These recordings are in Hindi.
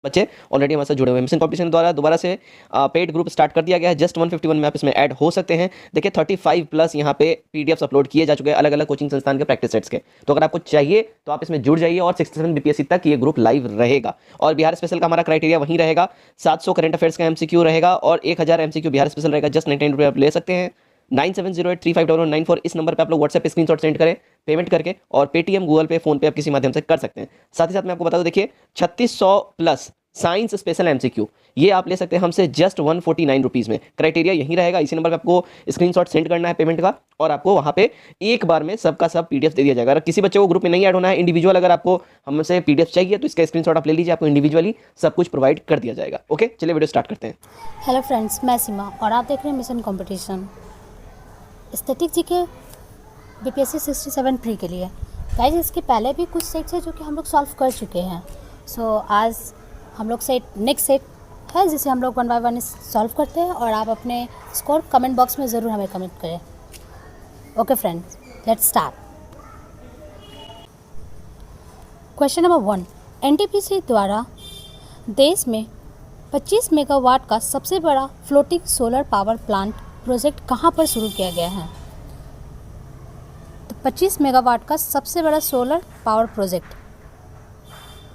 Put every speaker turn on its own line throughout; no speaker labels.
बच्चे ऑलरेडी हमारे साथ जुड़े हुए हैं। मिशन कॉम्पिटिशन द्वारा दोबारा से पेड ग्रुप स्टार्ट कर दिया गया है। जस्ट 151 में आप इसमें ऐड हो सकते हैं। देखिए 35 प्लस यहाँ पे पीडीएफ्स अपलोड किए जा चुके हैं अलग अलग कोचिंग संस्थान के प्रैक्टिस सेट्स के। तो अगर आपको चाहिए तो आप इसमें जुड़ जाइए और 67 बीपीएससी तक ये ग्रुप लाइव रहेगा। और बिहार स्पेशल का हमारा क्राइटेरिया वहीं रहेगा। 700 करंट अफेयर्स का एमसीक्यू रहेगा और 1000 एमसीक्यू बिहार स्पेशल रहेगा। जस्ट 99 रुपये आप ले सकते हैं। 9708351194 इस नंबर पे आप लोग व्हाट्सएप पे स्क्रीनशॉट सेंड करें पेमेंट करके, और पेटीएम, गूगल पे, फोन पे आप किसी माध्यम से कर सकते हैं। साथ ही साथ मैं आपको बता दूं, देखिए 3600 प्लस साइंस स्पेशल एमसीक्यू ये आप ले सकते हैं हमसे जस्ट 149 रुपीज़ में। क्राइटेरिया यही रहेगा। इसी नंबर पे आपको स्क्रीनशॉट सेंड करना है पेमेंट का, और आपको वहाँ पे एक बार में सबका सब पीडीएफ दे दिया जाएगा। अगर किसी बच्चे को ग्रुप में नहीं ऐड होना है, इंडिविजुअल अगर आपको हमसे पीडीएफ चाहिए तो इसका स्क्रीनशॉट आप ले लीजिए, आपको इंडिविजुअली सब कुछ प्रोवाइड कर दिया जाएगा। ओके, चलिए वीडियो स्टार्ट करते हैं।
हेलो फ्रेंड्स, मैं सीमा और आप देख रहे हैं मिशन कॉम्पिटिशन स्टैटिक जी के बीपीएससी 67 प्री के लिए। गाइस इसके पहले भी कुछ सेट्स है जो कि हम लोग सॉल्व कर चुके हैं। सो आज हम लोग नेक्स्ट सेट है जिसे हम लोग 1 बाय 1 सॉल्व करते हैं, और आप अपने स्कोर कमेंट बॉक्स में ज़रूर हमें कमेंट करें। Okay friends, let's start. Question number 1, NTPC द्वारा देश में 25 मेगावाट का सबसे बड़ा floating solar power plant project कहाँ पर शुरू किया गया है? तो 25 मेगावाट का सबसे बड़ा सोलर पावर प्रोजेक्ट,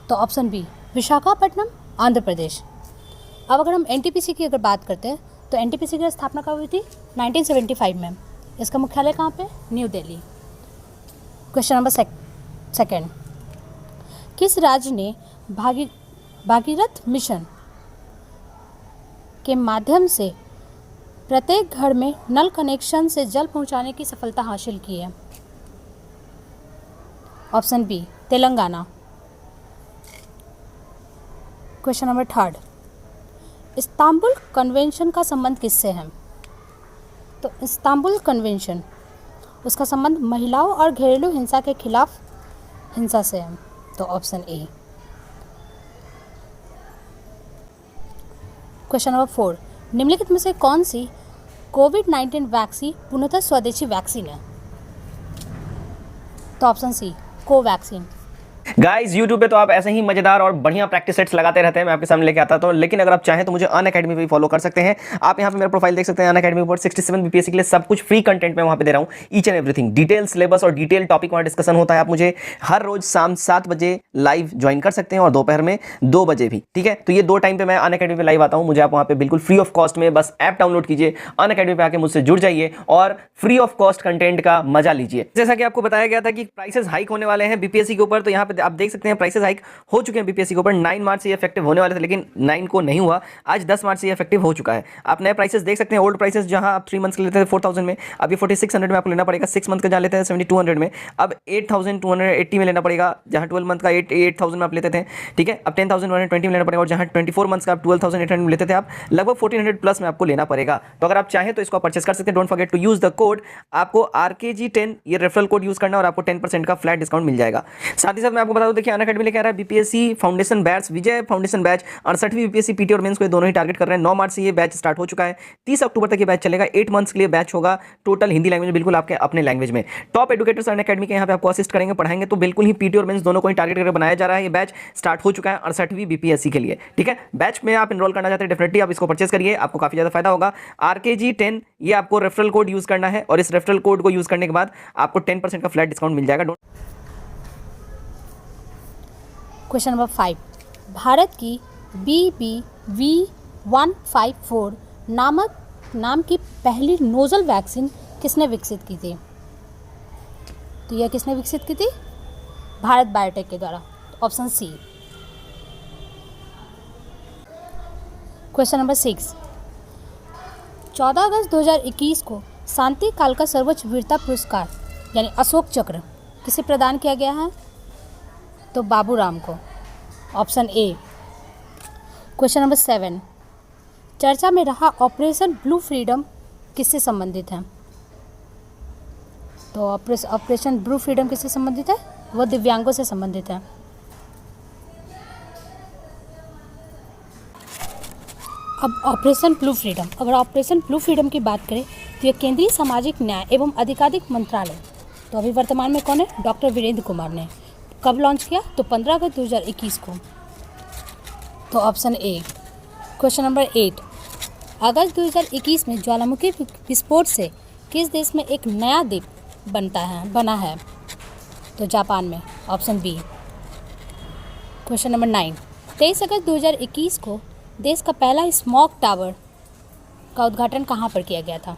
तो ऑप्शन बी विशाखापट्टनम, आंध्र प्रदेश। अब अगर हम एनटीपीसी की अगर बात करते हैं तो एनटीपीसी की स्थापना कब हुई थी? 1975 में। इसका मुख्यालय कहाँ पे? New Delhi. Question number second, किस राज्य ने भागीरथ मिशन के माध्यम से प्रत्येक घर में नल कनेक्शन से जल पहुंचाने की सफलता हासिल की है? Option B Telangana. Question number 3, Istanbul convention का संबंध किससे है? तो इस्तांबुल कन्वेंशन, उसका संबंध महिलाओं और घरेलू हिंसा के खिलाफ हिंसा से है, तो ऑप्शन ए। क्वेश्चन नंबर 4, निम्नलिखित में से कौन सी कोविड-19 वैक्सीन पूर्णतः स्वदेशी वैक्सीन है? तो option C Covaxin.
Guys YouTube पे तो आप ऐसे ही मजेदार और बढ़िया प्रैक्टिस सेट्स लगाते रहते हैं, मैं आपके सामने लेके आता हूं। लेकिन अगर आप चाहें तो मुझे अनअकैडमी पे भी फॉलो कर सकते हैं। आप यहां पे मेरा प्रोफाइल देख सकते हैं अनअकैडमी पर 67 बीपीएससी के लिए सब कुछ फ्री कंटेंट में वहां पे दे रहा हूं। Each and everything, detail syllabus और डिटेल टॉपिक वहां डिस्कशन होता है। आप मुझे हर रोज शाम 7 बजे लाइव ज्वाइन कर सकते हैं और दोपहर में 2 बजे भी, ठीक है। तो ये 2 टाइम पे मैं अनअकैडमी पे लाइव आता हूं। मुझे आप वहां पे बिल्कुल फ्री ऑफ कॉस्ट में बस ऐप डाउनलोड कीजिए, अनअकैडमी पे आके मुझसे जुड़ जाइए और फ्री ऑफ कॉस्ट कंटेंट का मजा लीजिए। जैसा कि आपको बताया गया था कि प्राइसेस हाइक होने वाले हैं बीपीएससी के ऊपर, तो यहाँ पे आप देख सकते हैं प्राइसेस हाइक हो चुके हैं बीपीएससी के ऊपर। 9 मार्च से ये इफेक्टिव होने वाले थे, लेकिन 9 को नहीं हुआ। आज 10 मार्च से ये इफेक्टिव हो चुका है। आप नए प्राइसेस देख सकते हैं। ओल्ड प्राइसेस जहां आप 3 मंथ्स के लेते थे 4000 में, अब ये 4600 में आपको लेना पड़ेगा। 6 मंथ का जहां लेते हैं 7200 में, अब 8280 में लेना पड़ेगा। जहां 12 मंथ का 8000 में आप लेते थे, ठीक है, अब 10120 में लेना पड़ेगा। और जहां 24 मंथ्स का आप 12800 में लेते थे, आप लगभग 1400 प्लस में आपको लेना पड़ेगा। तो अगर आप चाहें तो इसको परचेस कर सकते हैं। Don't forget to use the code, आपको RKG10 ये रेफरल कोड यूज करना और आपको 10% का फ्लैट डिस्काउंट मिल जाएगा। साथ ही साथ मैं आपको बता दूं, देखिए अनअकैडमी लेके आ रहा है बीपीएससी फाउंडेशन बैच, विजय फाउंडेशन बैच। 68वीं बीपीएससी पीटी और मेंस को दोनों ही टारगेट कर रहे हैं। 9 मार्च से ये बैच स्टार्ट हो चुका है। 30 अक्टूबर तक ये बैच चलेगा। 8 मंथ्स के लिए बैच होगा। टोटल हिंदी लैंग्वेज में, बिल्कुल आपके अपने लैंग्वेज में। टॉप एडुकेटर्स अनअकैडमी के यहाँ पे आपको असिस्ट करेंगे, पढ़ाएंगे। तो बिल्कुल ही पीटी और मेंस दोनों को ही टारगेट करके बनाया जा रहा है। ये बैच स्टार्ट हो चुका है 68वीं बीपीएससी के लिए, ठीक है। बैच में आप इनरोल करना चाहते हैं, डेफिनेटली आप इसको परचेस करिए, आपको काफी ज्यादा फायदा होगा। RKG10 ये आपको रेफरल कोड यूज करना है, और इस रेफरल कोड को यूज करने के बाद आपको 10% का फ्लैट डिस्काउंट मिल जाएगा।
क्वेश्चन नंबर 5, भारत की BBV154 नाम की पहली नोजल वैक्सीन किसने विकसित की थी? तो यह किसने विकसित की थी? भारत बायोटेक के द्वारा, ऑप्शन सी। क्वेश्चन नंबर 6, 14 अगस्त 2021 को शांति काल का सर्वोच्च वीरता पुरस्कार यानी अशोक चक्र किसे प्रदान किया गया है? तो बाबू राम को, ऑप्शन ए। क्वेश्चन नंबर 7, चर्चा में रहा ऑपरेशन ब्लू फ्रीडम किससे संबंधित है? तो ऑपरेशन ब्लू फ्रीडम किससे संबंधित है? वो दिव्यांगों से संबंधित है। अब ऑपरेशन ब्लू फ्रीडम, अगर ऑपरेशन ब्लू फ्रीडम की बात करें तो ये केंद्रीय सामाजिक न्याय एवं अधिकारिक मंत्रालय, तो अभी वर्तमान में कौन है? डॉक्टर वीरेंद्र कुमार ने। कब लॉन्च किया? तो 15 अगस्त 2021 को। तो ऑप्शन ए। क्वेश्चन नंबर 8, अगस्त 2021 में ज्वालामुखी विस्फोट से किस देश में एक नया द्वीप बना है? तो जापान में, ऑप्शन बी। क्वेश्चन नंबर 9, 23 अगस्त 2021 को देश का पहला स्मॉग टावर का उद्घाटन कहाँ पर किया गया था?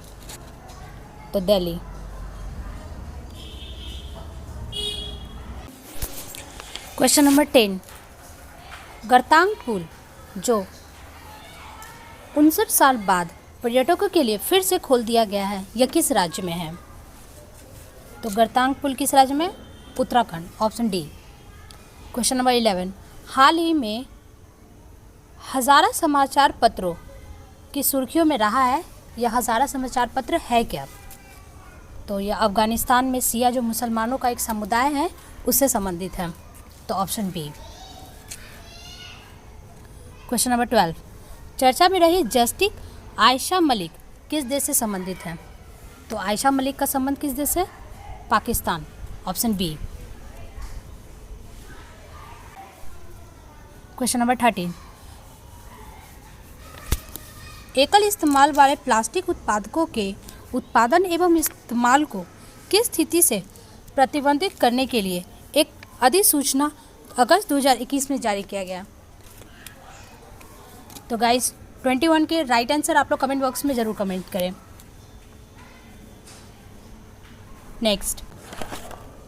तो दिल्ली। क्वेश्चन नंबर 10, गर्तांग पुल जो 59 साल बाद पर्यटकों के लिए फिर से खोल दिया गया है, यह किस राज्य में है? तो गर्तांग पुल किस राज्य में? Uttarakhand, option D. Question number 11, हाल ही में हज़ारा समाचार पत्रों की सुर्खियों में रहा है, यह हज़ारा समाचार पत्र है क्या? तो यह अफ़गानिस्तान में शिया जो मुसलमानों का एक समुदाय है उससे संबंधित है, तो ऑप्शन बी। क्वेश्चन नंबर 12, चर्चा में रही जस्टिस आयशा मलिक किस देश से संबंधित है? तो आयशा मलिक का संबंध किस देश से? Pakistan, option B. Question number 13, एकल इस्तेमाल वाले प्लास्टिक उत्पादकों के उत्पादन एवं इस्तेमाल को किस स्थिति से प्रतिबंधित करने के लिए एक अधिसूचना अगस्त 2021 में जारी किया गया? तो गाइस 21 के राइट आंसर आप लोग कमेंट बॉक्स में ज़रूर कमेंट करें। नेक्स्ट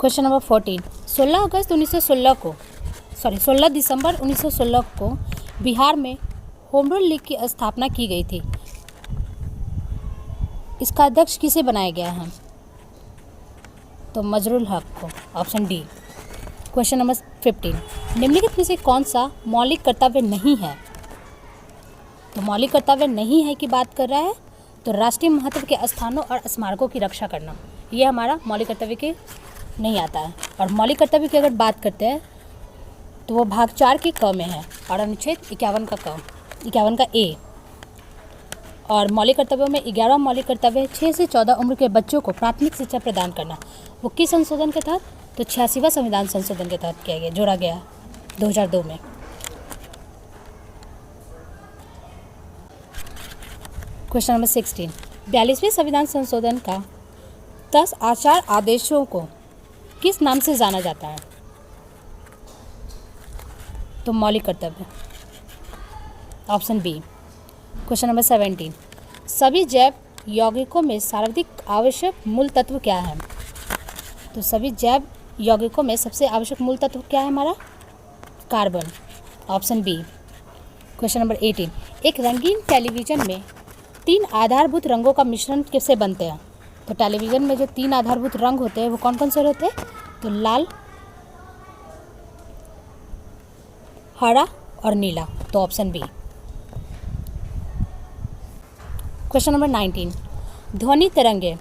क्वेश्चन नंबर 14, 16 दिसंबर 1916 को बिहार में होम रूल लीग की स्थापना की गई थी। इसका अध्यक्ष किसे बनाया गया है? तो मजरुल हक को, ऑप्शन डी। क्वेश्चन नंबर 15, निम्नलिखित में से कौन सा मौलिक कर्तव्य नहीं है? तो मौलिक कर्तव्य नहीं है की बात कर रहा है, तो राष्ट्रीय महत्व के स्थानों और स्मारकों की रक्षा करना, ये हमारा मौलिक कर्तव्य के नहीं आता है। और मौलिक कर्तव्य की अगर बात करते हैं तो वो भाग 4 के क में है और अनुच्छेद 51 का ए। और मौलिक कर्तव्यों में 11वां मौलिक कर्तव्य है 6 से 14 उम्र के बच्चों को प्राथमिक शिक्षा प्रदान करना। वो किस संशोधन के तहत? तो 86वां संविधान संशोधन के तहत किया गया, जोड़ा गया 2002 में। क्वेश्चन नंबर 16, 42वें संविधान संशोधन का 10 आचार आदेशों को किस नाम से जाना जाता है? तो मौलिक कर्तव्य, ऑप्शन बी। क्वेश्चन नंबर 17, सभी जैव यौगिकों में सर्वाधिक आवश्यक मूल तत्व क्या है? तो सभी जैव यौगिकों में सबसे आवश्यक मूल तत्व क्या है हमारा? Carbon, option B. Question number 18, एक रंगीन टेलीविज़न में 3 आधारभूत रंगों का मिश्रण कैसे बनते हैं? तो टेलीविज़न में जो 3 आधारभूत रंग होते हैं वो कौन कौन से होते हैं? तो लाल, हरा और नीला, तो ऑप्शन बी। क्वेश्चन नंबर 19, ध्वनि तरंगे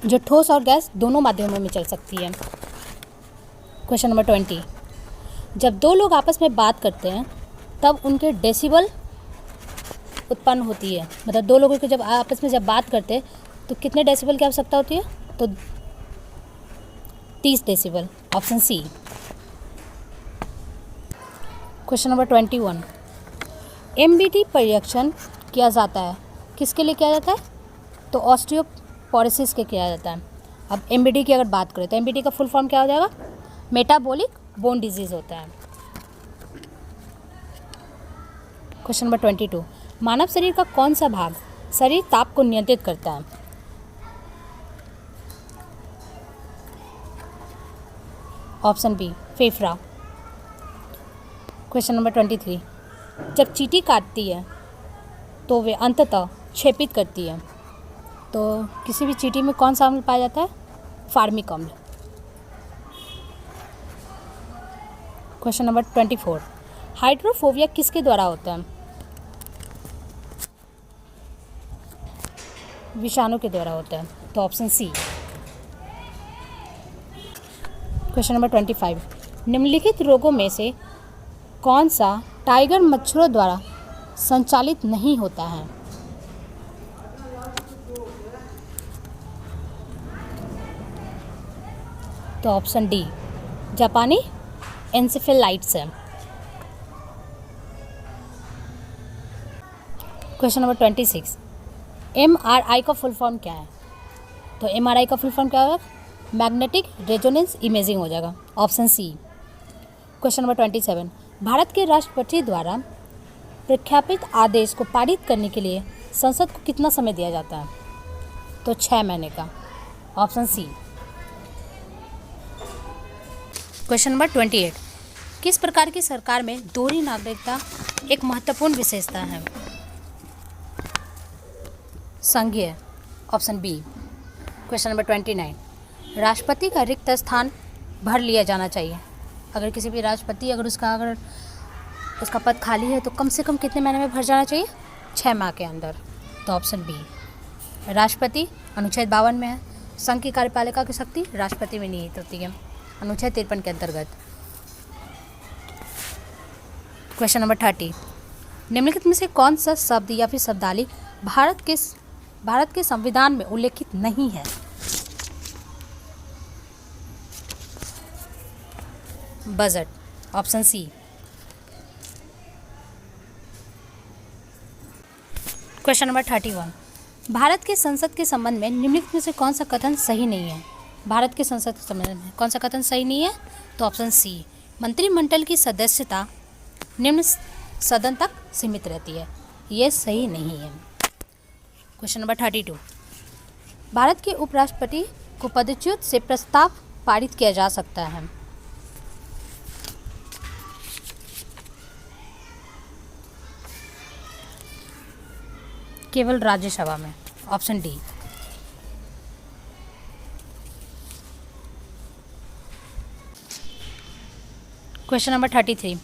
जो ठोस और गैस दोनों माध्यमों में चल सकती है। क्वेश्चन नंबर 20, जब 2 लोग आपस में बात करते हैं तब उनके डेसिबल उत्पन्न होती है। मतलब 2 लोगों के जब आपस में जब बात करते हैं तो कितने डेसिबल की आवश्यकता होती है? तो 30 decibel, option C. Question number 21, MBT परीक्षण किया जाता है, किसके लिए किया जाता है? तो ऑस्टियोपोरोसिस के किया जाता है। अब एमबीटी की अगर बात करें तो एमबीटी का फुल फॉर्म क्या हो जाएगा? मेटाबॉलिक बोन डिजीज़ होता है। क्वेश्चन नंबर 22, मानव शरीर का कौन सा भाग शरीर ताप को नियंत्रित करता है? ऑप्शन बी, फेफड़ा। क्वेश्चन नंबर 23, जब चींटी काटती है तो वे अंततः क्षेपित करती है, तो किसी भी चींटी में कौन सा अम्ल पाया जाता है? फार्मिक अम्ल। क्वेश्चन नंबर 24, हाइड्रोफोबिया किसके द्वारा होता है? विषाणु के द्वारा होता है, तो ऑप्शन सी। क्वेश्चन नंबर 25, निम्नलिखित रोगों में से कौन सा टाइगर मच्छरों द्वारा संचालित नहीं होता है? तो ऑप्शन डी, जापानी एंसेफेलाइट्स है। क्वेश्चन नंबर 26, MRI का फुल फॉर्म क्या है? तो MRI का फुल फॉर्म क्या होगा? मैग्नेटिक रेजोनेंस इमेजिंग हो जाएगा, option C. Question number 27, Bharat के राष्ट्रपति द्वारा प्रख्यापित आदेश को पारित करने के लिए संसद को कितना समय दिया जाता है? तो 6 महीने का, ऑप्शन सी। क्वेश्चन नंबर 28, किस प्रकार की सरकार में दोहरी नागरिकता एक महत्वपूर्ण विशेषता है? संघीय, ऑप्शन बी। क्वेश्चन नंबर 29, राष्ट्रपति का रिक्त स्थान भर लिया जाना चाहिए। अगर किसी भी राष्ट्रपति अगर उसका पद खाली है तो कम से कम कितने महीने में भर जाना चाहिए? 6 माह के अंदर, तो ऑप्शन बी। राष्ट्रपति अनुच्छेद 52 में है, संघ की कार्यपालिका की शक्ति राष्ट्रपति में निहित होती है, अनुच्छेद 53 के अंतर्गत। क्वेश्चन नंबर 30, निम्नलिखित में से कौन सा शब्द या फिर शब्दावली भारत के संविधान में उल्लेखित नहीं है? Budget, option C. Question number 31, Bharat के संसद के संबंध में निम्नलिखित में से कौन सा कथन सही नहीं है? भारत के संसद के संबंध में कौन सा कथन सही नहीं है? तो ऑप्शन सी, मंत्रिमंडल की सदस्यता निम्न सदन तक सीमित रहती है, ये सही नहीं है। क्वेश्चन नंबर 32, भारत के उपराष्ट्रपति को पदच्युत से प्रस्ताव पारित किया जा सकता है? केवल राज्यसभा में, ऑप्शन डी। क्वेश्चन नंबर 33,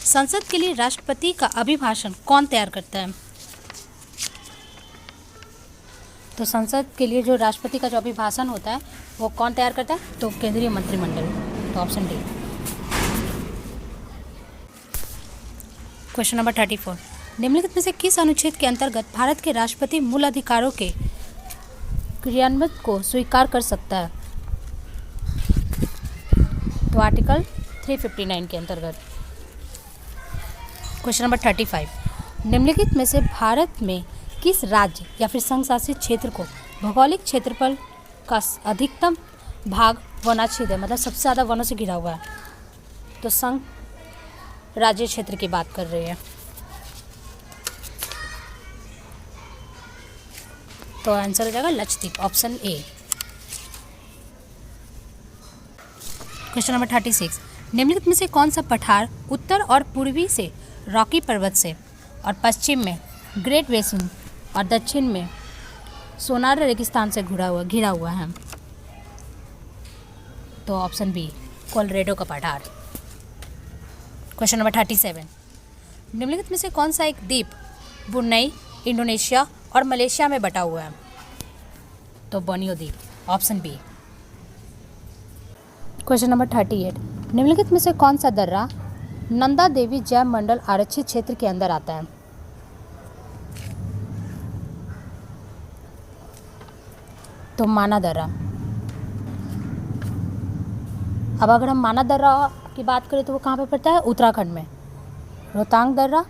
संसद के लिए राष्ट्रपति का अभिभाषण कौन तैयार करता है? तो संसद के लिए जो राष्ट्रपति का जो अभिभाषण होता है वो कौन तैयार करता है? तो केंद्रीय मंत्रिमंडल, तो ऑप्शन डी। क्वेश्चन नंबर 34, निम्नलिखित में से किस अनुच्छेद के अंतर्गत भारत के राष्ट्रपति मूल अधिकारों के क्रियान्वयन को स्वीकार कर सकता है? तो आर्टिकल 359 के अंतर्गत। क्वेश्चन नंबर 35, निम्नलिखित में से भारत में किस राज्य या फिर संघ शासित क्षेत्र को भौगोलिक क्षेत्रफल का अधिकतम भाग वनाच्छेद है, मतलब सबसे ज़्यादा वनों से घिरा हुआ है? तो संघ राज्य क्षेत्र की बात कर रही है, तो आंसर हो जाएगा Lakshadweep, option A. Question number 36, निम्नलिखित में से कौन सा पठार उत्तर और पूर्वी से रॉकी पर्वत से और पश्चिम में ग्रेट बेसिन और दक्षिण में सोनार रेगिस्तान से घिरा हुआ है? तो ऑप्शन बी, कोलोराडो का पठार। क्वेश्चन नंबर 37, निम्नलिखित में से कौन सा एक द्वीप ब्रुनई, इंडोनेशिया और मलेशिया में बटा हुआ है? तो बोर्नियो द्वीप, ऑप्शन बी। क्वेश्चन नंबर 38, निम्नलिखित में से कौन सा दर्रा नंदा देवी जैव मंडल आरक्षित क्षेत्र के अंदर आता है? तो माना दर्रा। अब अगर हम माना दर्रा की बात करें तो वो कहाँ पे पड़ता है? उत्तराखंड में। रोहतांग दर्रा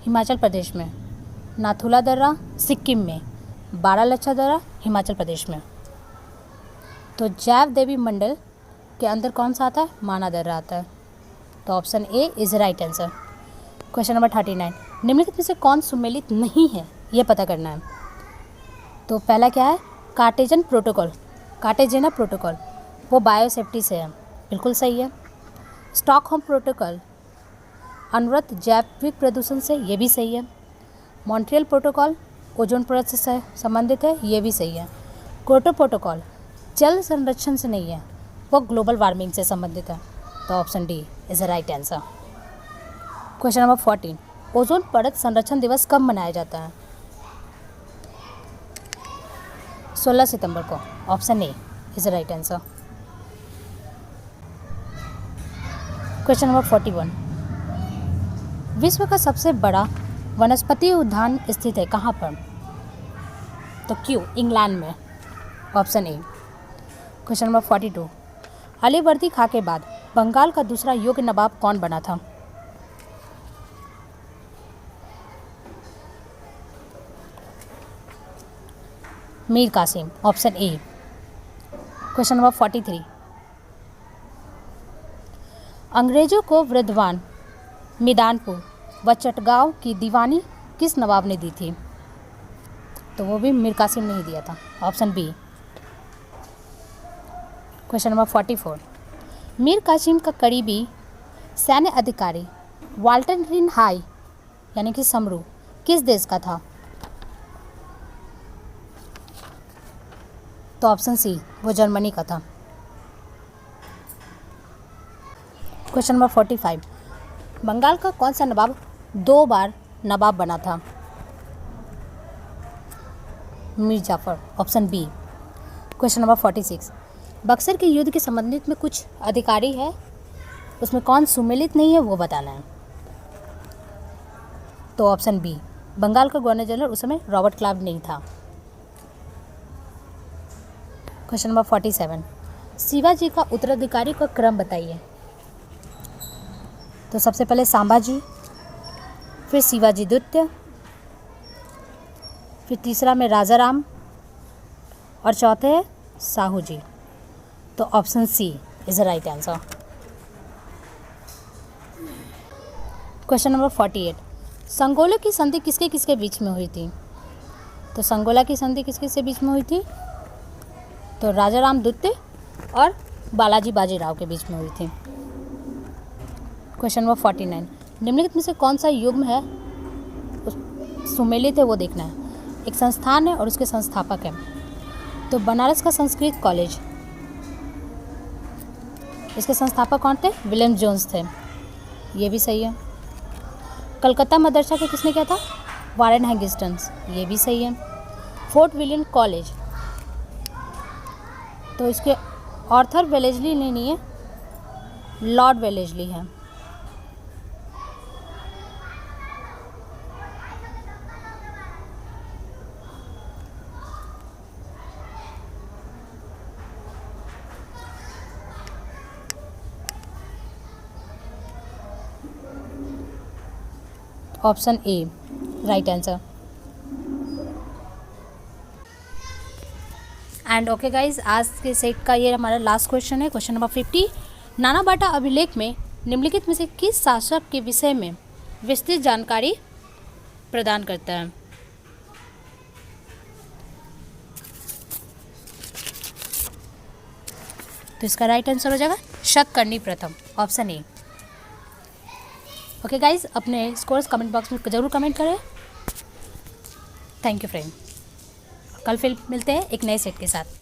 हिमाचल प्रदेश में, नाथुला दर्रा सिक्किम में, बारालाचा दर्रा हिमाचल प्रदेश में। तो जैव देवी मंडल के अंदर कौन सा आता है? माना दर्रा आता है, तो option A is right answer. Question number 39, निम्नलिखित में से कौन सुमेलित नहीं है, ये पता करना है। तो पहला क्या है? कार्टेजेना प्रोटोकॉल, वो बायोसेफ्टी से है, बिल्कुल सही है। स्टॉकहोम प्रोटोकॉल अनवरत जैविक प्रदूषण से, ये भी सही है। मॉन्ट्रियल प्रोटोकॉल ओजोन परत से संबंधित है, ये भी सही है। क्योटो प्रोटोकॉल जल संरक्षण से नहीं है, वो ग्लोबल वार्मिंग से संबंधित है, तो option D is the right answer. Question number 14, ozone परत संरक्षण दिवस कब मनाया जाता है? 16 सितंबर को, option A is the right answer. Question number 41, विश्व का सबसे बड़ा वनस्पति उद्यान स्थित है कहाँ पर? तो क्यों? इंग्लैंड में, option A. Question number 42, Alivardi Khan के बाद बंगाल का दूसरा योग्य नवाब कौन बना था? Mir Qasim, option A. Question number 43, अंग्रेजों को वृद्धवान, मैदानपुर व चटगांव की दीवानी किस नवाब ने दी थी? तो वो भी मीर कासिम ने ही दिया था, option B. Question number 44, Mir Qasim का करीबी सैन्य अधिकारी वाल्टर रिन हाई यानी कि समरू किस देश का था? तो ऑप्शन सी, वो जर्मनी का था। क्वेश्चन नंबर 45, बंगाल का कौन सा नवाब 2 बार नवाब बना था? Mir Jafar, option B. Question number 46, Buxar के युद्ध के संबंधित में कुछ अधिकारी है, उसमें कौन सुमेलित नहीं है वो बताना है। तो ऑप्शन बी, बंगाल का गवर्नर जनरल उस समय रॉबर्ट क्लाइव नहीं था। क्वेश्चन नंबर 47, शिवाजी का उत्तराधिकारी का क्रम बताइए। तो सबसे पहले संभाजी, फिर शिवाजी द्वितीय, फिर तीसरा में राजा राम और चौथे है साहू जी। तो option C is the right answer. Question number 48, Sangola की संधि किसके किसके बीच में हुई थी? तो संगोला की संधि किसके से बीच में हुई थी? तो राजा राम द्वितीय और बालाजी बाजीराव के बीच में हुई थी। क्वेश्चन नंबर 49, निम्नलिखित में से कौन सा युग्म है सुमेलित है वो देखना है। एक संस्थान है और उसके संस्थापक हैं। तो बनारस का संस्कृत कॉलेज, इसके संस्थापक कौन थे? विलियम जोन्स थे, ये भी सही है। कलकत्ता मदरसा के किसने किया था? वारेन हैगिस्टन्स, ये भी सही है। फोर्ट विलियम कॉलेज, तो इसके ऑर्थर वेलेस्ली ने नहीं है, लॉर्ड वेलेस्ली है। Option A right answer. And okay guys, आज के सेट का ये हमारा लास्ट क्वेश्चन है। क्वेश्चन नंबर 50, नानाबाटा अभिलेख में निम्नलिखित में से किस शासक के विषय में विस्तृत जानकारी प्रदान करता है? तो इसका राइट आंसर हो जाएगा शतकर्णी प्रथम, ऑप्शन ए। ओके गाइज, अपने स्कोर्स कमेंट बॉक्स में ज़रूर कमेंट करें। थैंक यू फ्रेंड, कल फिर मिलते हैं एक नए सेट के साथ।